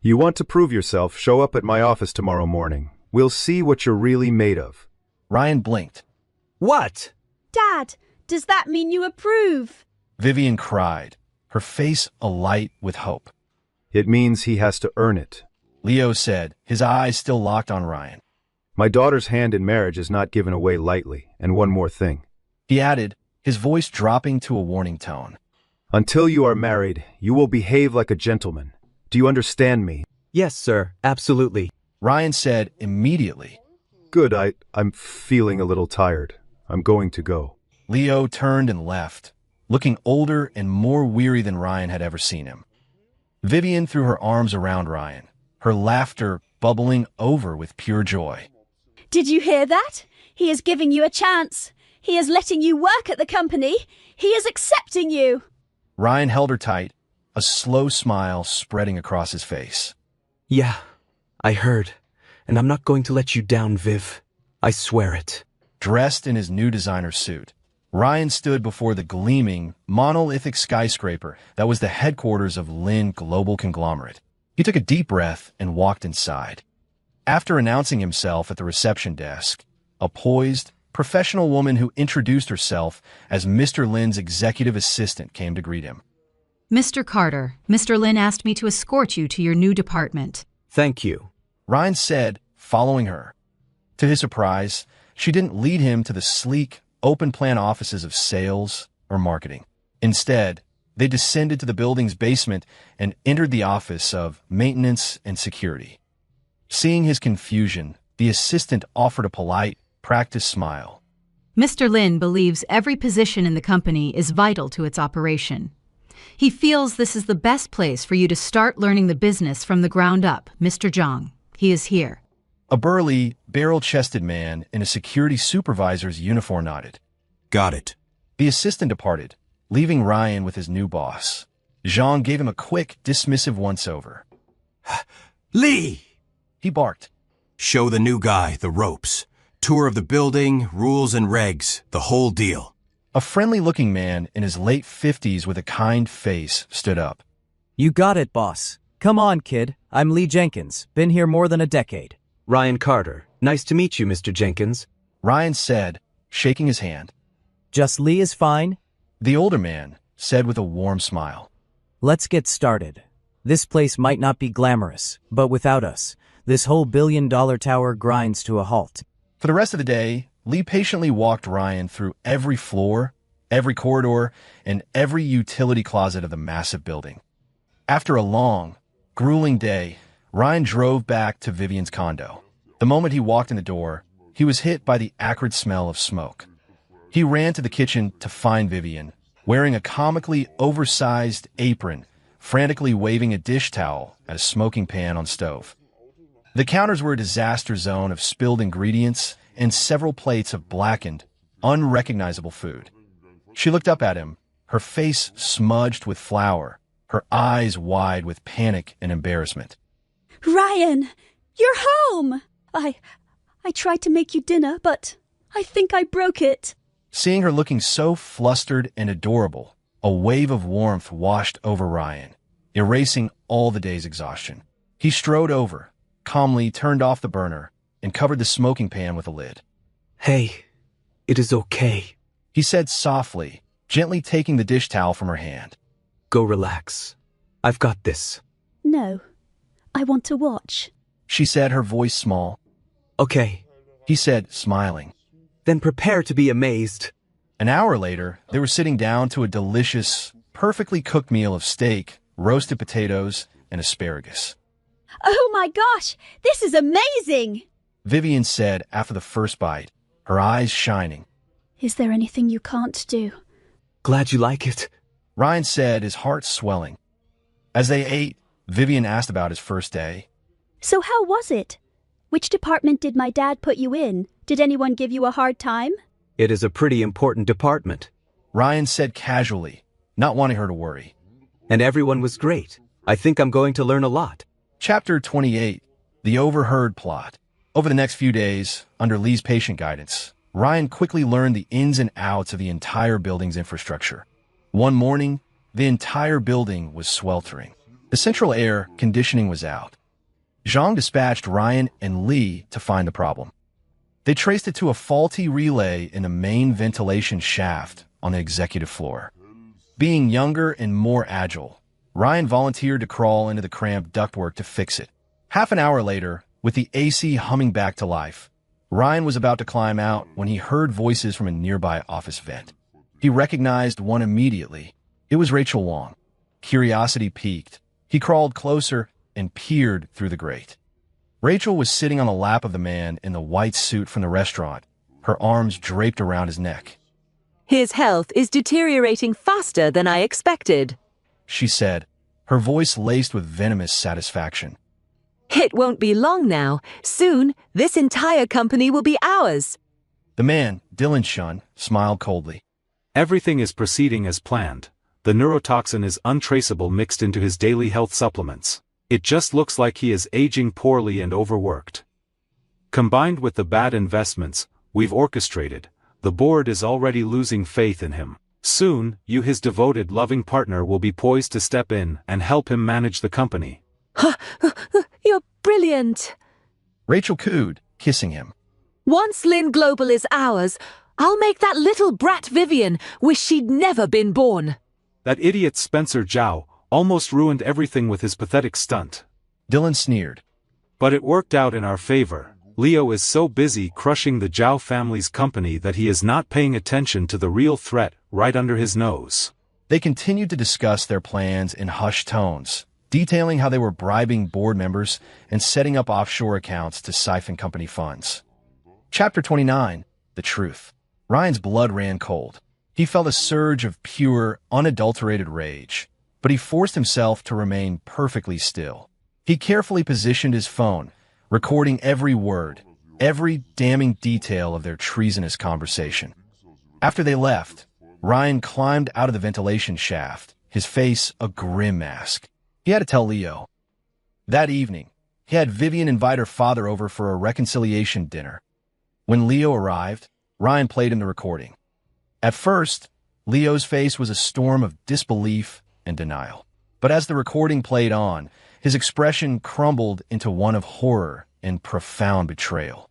You want to prove yourself, show up at my office tomorrow morning. We'll see what you're really made of. Ryan blinked. What? Dad, does that mean you approve? Vivian cried, her face alight with hope. It means he has to earn it. Leo said, his eyes still locked on Ryan. My daughter's hand in marriage is not given away lightly, and one more thing. He added, his voice dropping to a warning tone. Until you are married, you will behave like a gentleman. Do you understand me? Yes, sir, absolutely. Ryan said immediately. Good, I'm feeling a little tired. I'm going to go. Leo turned and left, looking older and more weary than Ryan had ever seen him. Vivian threw her arms around Ryan, her laughter bubbling over with pure joy. Did you hear that? He is giving you a chance. He is letting you work at the company. He is accepting you. Ryan held her tight, a slow smile spreading across his face. Yeah, I heard. And I'm not going to let you down, Viv. I swear it. Dressed in his new designer suit, Ryan stood before the gleaming, monolithic skyscraper that was the headquarters of Lin Global Conglomerate. He took a deep breath and walked inside. After announcing himself at the reception desk, a poised, professional woman who introduced herself as Mr. Lin's executive assistant came to greet him. Mr. Carter, Mr. Lin asked me to escort you to your new department. Thank you, Ryan said, following her. To his surprise, she didn't lead him to the sleek, open-plan offices of sales or marketing. Instead, they descended to the building's basement and entered the office of maintenance and security. Seeing his confusion, the assistant offered a polite, practiced smile. Mr. Lin believes every position in the company is vital to its operation. He feels this is the best place for you to start learning the business from the ground up. Mr. Zhang, he is here. A burly, barrel-chested man in a security supervisor's uniform nodded. Got it. The assistant departed, leaving Ryan with his new boss. Zhang gave him a quick, dismissive once-over. Lee! He barked. Show the new guy the ropes. Tour of the building, rules and regs, the whole deal. A friendly-looking man in his late 50s with a kind face stood up. You got it, boss. Come on, kid. I'm Lee Jenkins. Been here more than a decade. Ryan Carter. Nice to meet you, Mr. Jenkins. Ryan said, shaking his hand. Just Lee is fine. The older man said with a warm smile. Let's get started. This place might not be glamorous, but without us, this whole billion-dollar tower grinds to a halt. For the rest of the day, Lee patiently walked Ryan through every floor, every corridor, and every utility closet of the massive building. After a long, grueling day, Ryan drove back to Vivian's condo. The moment he walked in the door, he was hit by the acrid smell of smoke. He ran to the kitchen to find Vivian, wearing a comically oversized apron, frantically waving a dish towel at a smoking pan on stove. The counters were a disaster zone of spilled ingredients and several plates of blackened, unrecognizable food. She looked up at him, her face smudged with flour, her eyes wide with panic and embarrassment. Ryan, you're home! I tried to make you dinner, but I think I broke it. Seeing her looking so flustered and adorable, a wave of warmth washed over Ryan, erasing all the day's exhaustion. He strode over, calmly turned off the burner, and covered the smoking pan with a lid. Hey, it is okay, he said softly, gently taking the dish towel from her hand. Go relax. I've got this. No, I want to watch, she said, her voice small. Okay, he said, smiling. Then prepare to be amazed. An hour later, they were sitting down to a delicious, perfectly cooked meal of steak, roasted potatoes, and asparagus. Oh my gosh, this is amazing! Vivian said after the first bite, her eyes shining. Is there anything you can't do? Glad you like it. Ryan said, his heart swelling. As they ate, Vivian asked about his first day. So how was it? Which department did my dad put you in? Did anyone give you a hard time? It is a pretty important department. Ryan said casually, not wanting her to worry. And everyone was great. I think I'm going to learn a lot. Chapter 28, The Overheard Plot. Over the next few days, under Lee's patient guidance, Ryan quickly learned the ins and outs of the entire building's infrastructure. One morning, the entire building was sweltering. The central air conditioning was out. Zhang dispatched Ryan and Lee to find the problem. They traced it to a faulty relay in the main ventilation shaft on the executive floor. Being younger and more agile, Ryan volunteered to crawl into the cramped ductwork to fix it. Half an hour later, with the AC humming back to life, Ryan was about to climb out when he heard voices from a nearby office vent. He recognized one immediately. It was Rachel Wong. Curiosity piqued. He crawled closer and peered through the grate. Rachel was sitting on the lap of the man in the white suit from the restaurant, her arms draped around his neck. His health is deteriorating faster than I expected, she said, her voice laced with venomous satisfaction. It won't be long now. Soon, this entire company will be ours. The man, Dylan Shun, smiled coldly. Everything is proceeding as planned. The neurotoxin is untraceable mixed into his daily health supplements. It just looks like he is aging poorly and overworked. Combined with the bad investments we've orchestrated, the board is already losing faith in him. Soon, you, his devoted, loving partner, will be poised to step in and help him manage the company. You're brilliant. Rachel cooed, kissing him. Once Lynn Global is ours, I'll make that little brat Vivian wish she'd never been born. That idiot Spencer Zhao almost ruined everything with his pathetic stunt. Dylan sneered. But it worked out in our favor. Leo is so busy crushing the Zhao family's company that he is not paying attention to the real threat right under his nose. They continued to discuss their plans in hushed tones, detailing how they were bribing board members and setting up offshore accounts to siphon company funds. Chapter 29, The Truth. Ryan's blood ran cold. He felt a surge of pure, unadulterated rage, but he forced himself to remain perfectly still. He carefully positioned his phone, recording every word, every damning detail of their treasonous conversation. After they left, Ryan climbed out of the ventilation shaft, his face a grim mask. He had to tell Leo. That evening, he had Vivian invite her father over for a reconciliation dinner. When Leo arrived, Ryan played him the recording. At first, Leo's face was a storm of disbelief and denial. But as the recording played on, his expression crumbled into one of horror and profound betrayal.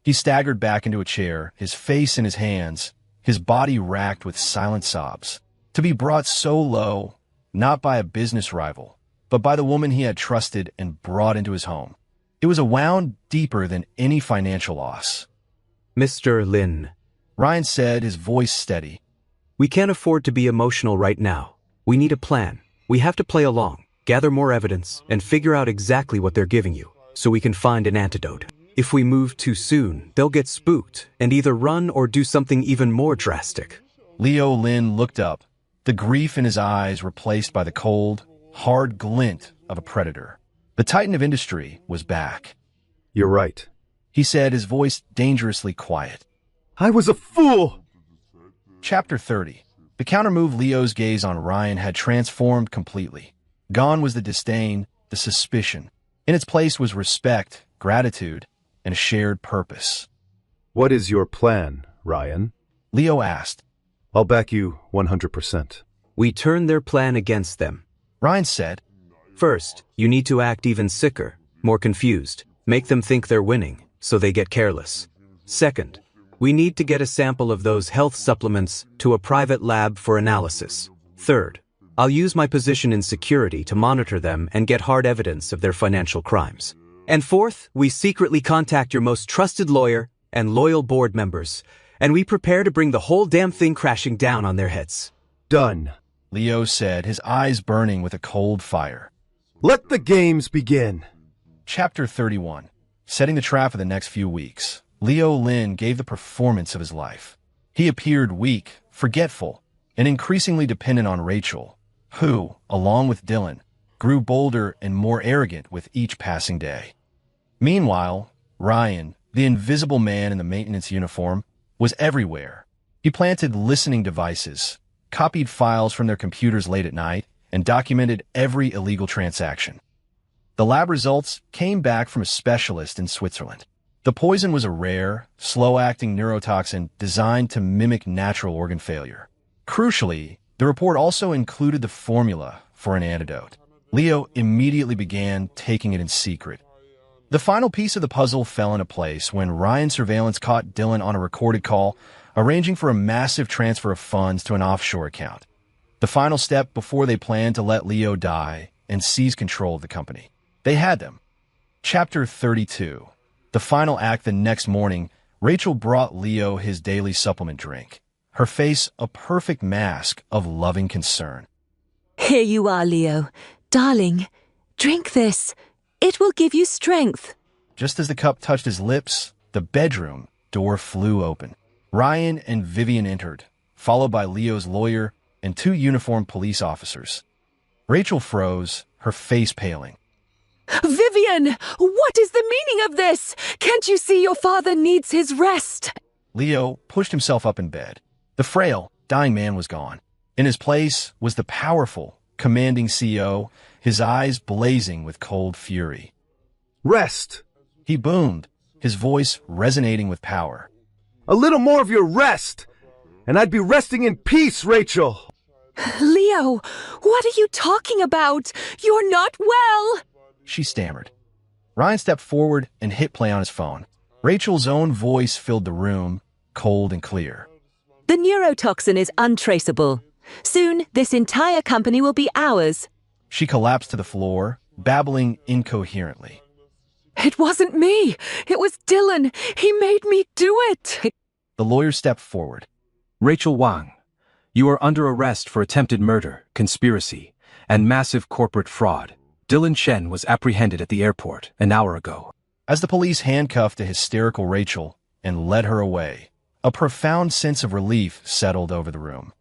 He staggered back into a chair, his face in his hands, his body racked with silent sobs. To be brought so low, not by a business rival, but by the woman he had trusted and brought into his home. It was a wound deeper than any financial loss. Mr. Lin, Ryan said, his voice steady. We can't afford to be emotional right now. We need a plan. We have to play along, gather more evidence, and figure out exactly what they're giving you, so we can find an antidote. If we move too soon, they'll get spooked and either run or do something even more drastic. Leo Lin looked up, the grief in his eyes replaced by the cold, hard glint of a predator. The titan of industry was back. You're right, he said, his voice dangerously quiet. I was a fool! Chapter 30. The counter-move Leo's gaze on Ryan had transformed completely. Gone was the disdain, the suspicion. In its place was respect, gratitude, and a shared purpose. What is your plan, Ryan? Leo asked. I'll back you 100%. We turn their plan against them. Ryan said. First, you need to act even sicker, more confused. Make them think they're winning, so they get careless. Second, we need to get a sample of those health supplements to a private lab for analysis. Third, I'll use my position in security to monitor them and get hard evidence of their financial crimes. And fourth, we secretly contact your most trusted lawyer and loyal board members, and we prepare to bring the whole damn thing crashing down on their heads. Done, Leo said, his eyes burning with a cold fire. Let the games begin. Chapter 31. Setting the trap for the next few weeks, Leo Lin gave the performance of his life. He appeared weak, forgetful, and increasingly dependent on Rachel, who, along with Dylan, grew bolder and more arrogant with each passing day. Meanwhile, Ryan, the invisible man in the maintenance uniform, was everywhere. He planted listening devices, copied files from their computers late at night, and documented every illegal transaction. The lab results came back from a specialist in Switzerland. The poison was a rare, slow-acting neurotoxin designed to mimic natural organ failure. Crucially, the report also included the formula for an antidote. Leo immediately began taking it in secret. The final piece of the puzzle fell into place when Ryan's surveillance caught Dylan on a recorded call, arranging for a massive transfer of funds to an offshore account. The final step before they planned to let Leo die and seize control of the company. They had them. Chapter 32. The final act. The next morning, Rachel brought Leo his daily supplement drink, her face a perfect mask of loving concern. Here you are, Leo. Darling, drink this. It will give you strength. Just as the cup touched his lips, the bedroom door flew open. Ryan and Vivian entered, followed by Leo's lawyer and 2 uniformed police officers. Rachel froze, her face paling. Vivian, what is the meaning of this? Can't you see your father needs his rest? Leo pushed himself up in bed. The frail, dying man was gone. In his place was the powerful, commanding CEO, his eyes blazing with cold fury. Rest! He boomed, his voice resonating with power. A little more of your rest, and I'd be resting in peace, Rachel! Leo, what are you talking about? You're not well! She stammered. Ryan stepped forward and hit play on his phone. Rachel's own voice filled the room, cold and clear. The neurotoxin is untraceable. Soon, this entire company will be ours. She collapsed to the floor, babbling incoherently. It wasn't me. It was Dylan. He made me do it. The lawyer stepped forward. Rachel Wang, you are under arrest for attempted murder, conspiracy, and massive corporate fraud. Dylan Shen was apprehended at the airport an hour ago. As the police handcuffed a hysterical Rachel and led her away, a profound sense of relief settled over the room.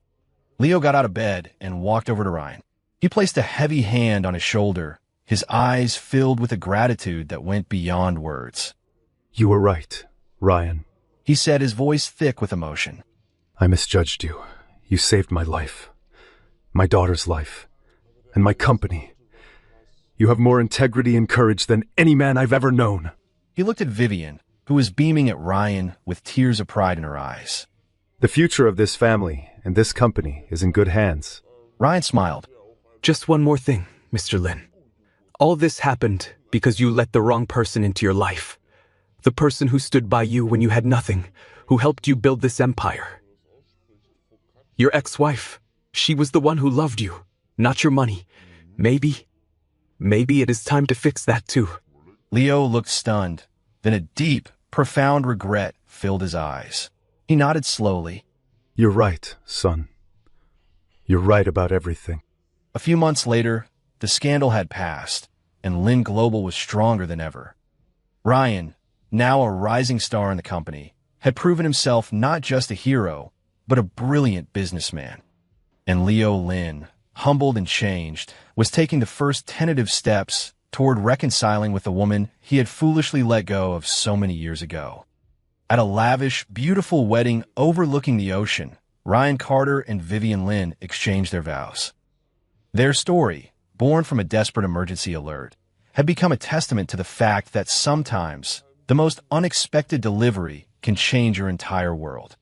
Leo got out of bed and walked over to Ryan. He placed a heavy hand on his shoulder, his eyes filled with a gratitude that went beyond words. You were right, Ryan, he said, his voice thick with emotion. I misjudged you. You saved my life, my daughter's life, and my company. You have more integrity and courage than any man I've ever known. He looked at Vivian, who was beaming at Ryan with tears of pride in her eyes. The future of this family and this company is in good hands. Ryan smiled. Just one more thing, Mr. Lin. All this happened because you let the wrong person into your life. The person who stood by you when you had nothing, who helped you build this empire. Your ex-wife, she was the one who loved you, not your money. Maybe it is time to fix that too. Leo looked stunned. Then a deep, profound regret filled his eyes. He nodded slowly. You're right, son. You're right about everything. A few months later, the scandal had passed, and Lin Global was stronger than ever. Ryan, now a rising star in the company, had proven himself not just a hero, but a brilliant businessman. And Leo Lin, humbled and changed, was taking the first tentative steps toward reconciling with the woman he had foolishly let go of so many years ago. At a lavish, beautiful wedding overlooking the ocean, Ryan Carter and Vivian Lin exchanged their vows. Their story, born from a desperate emergency alert, had become a testament to the fact that sometimes the most unexpected delivery can change your entire world.